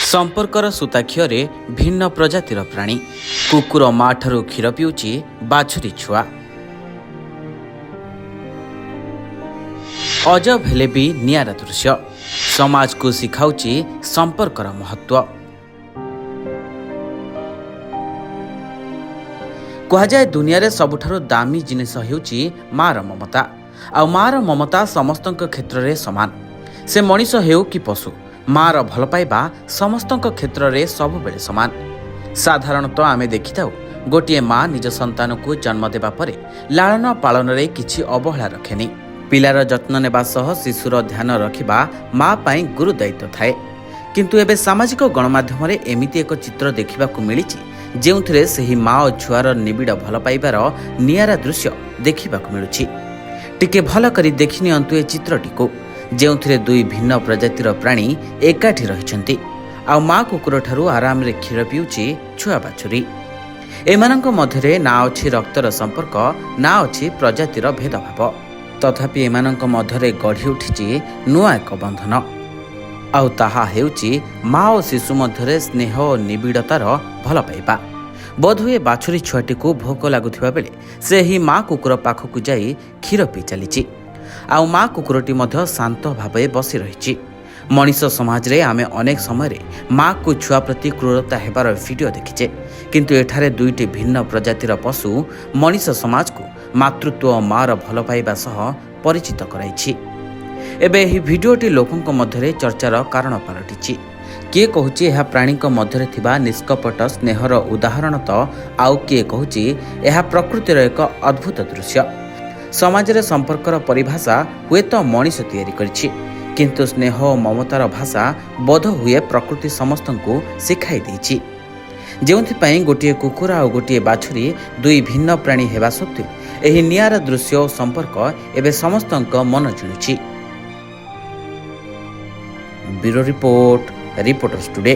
संपर्कर सूताक्षरे भिन्न प्रजातिर प्राणी कुकुर माँ ठारू क्षीर पिउची बाछुरी छुआ। अजब हेले भी नियारा दृश्य समाज को शिखाउची संपर्कर महत्व। कहुए दुनिया रे सबुठारु दामी जिनिस हेउची मार ममता। आ मार ममता समस्त क्षेत्र में समान। से मनीष हेउ कि पशु, मार भल पाइबा समस्त क्षेत्र में सबुबेले समान। साधारणतः आमे देखिथाउ गोटे माँ निज संतान को जन्म देबा परे लालन पालन रे किछि अवहेला रखेनी। पिलार जत्न नेबा सह शिशुर ध्यान रखिबा माँ पाई गुरु दायित्व थाए। किंतु एबे सामाजिक गणमाध्यम रे एमिति एक चित्र देखिबाकू मिलिछि जेउथिरे सेही माँ और छुआर निबिड़ भल पाइबार नियारा दृश्य देखिबाकू मिलुछि। टिके भल करी देखि नियंतु ए चित्रटिको जेउथिरे दुई भिन्न प्रजातिर प्राणी एकाठी रहिछन्ति। आ माँ कुकुर ठारू आराम रे क्षीर पिउछि छुआ बाछुरी। एमानंक मध्यरे ना अछि रक्तर संपर्क, ना अछि प्रजातिर भेदभाव। तथापि एमानंक मध्यरे गढ़ी उठिछि नुआ एक बंधन। आउ ताहा हेउछि माँ और शिशु मध्यरे स्नेह और निबिड़तार भल पाइबा। बोधहुए बाछुरी छुआटी को भोक लागुथिबा बेले से ही माँ कुकुर पाखकु जाई क्षीर पी चलिछि। आउ माँ कुकुरटी मध्य शांत भावे बसी रहिछि। मनीष समाज रे आमे अनेक समय रे माँ को छुआ प्रति क्रूरता हेबार वीडियो देखिछे। किंतु एठारे दुईटी भिन्न प्रजातिर पशु मनीष समाज को मातृत्व और मार भल पाइबा सह परिचित कराइछि। एबे एही भिडियोटी लोकंक मध्यरे चर्चार कारण पलटिछि। किए कहूछि एहा प्राणीक मध्यरे थिबा निष्कपट स्नेहर उदाहरण तो आउ किए कहूछि एहा प्रकृतिर एक अद्भुत दृश्य। समाज रे संपर्कर परिभाषा हुए तो मनीष तैयारी करिछि, किंतु स्नेह और ममतार भाषा बोध हुए प्रकृति समस्तंकु शिखाई देछि। जेउथिपाई गोटिए कुकुर और गोटिए बाछुरी दुई भिन्न प्राणी हेबा सत्त्वे एही नियारा दृश्य और संपर्क एबे समस्तंक मन जिणुछि। Bureau report, Reporters today.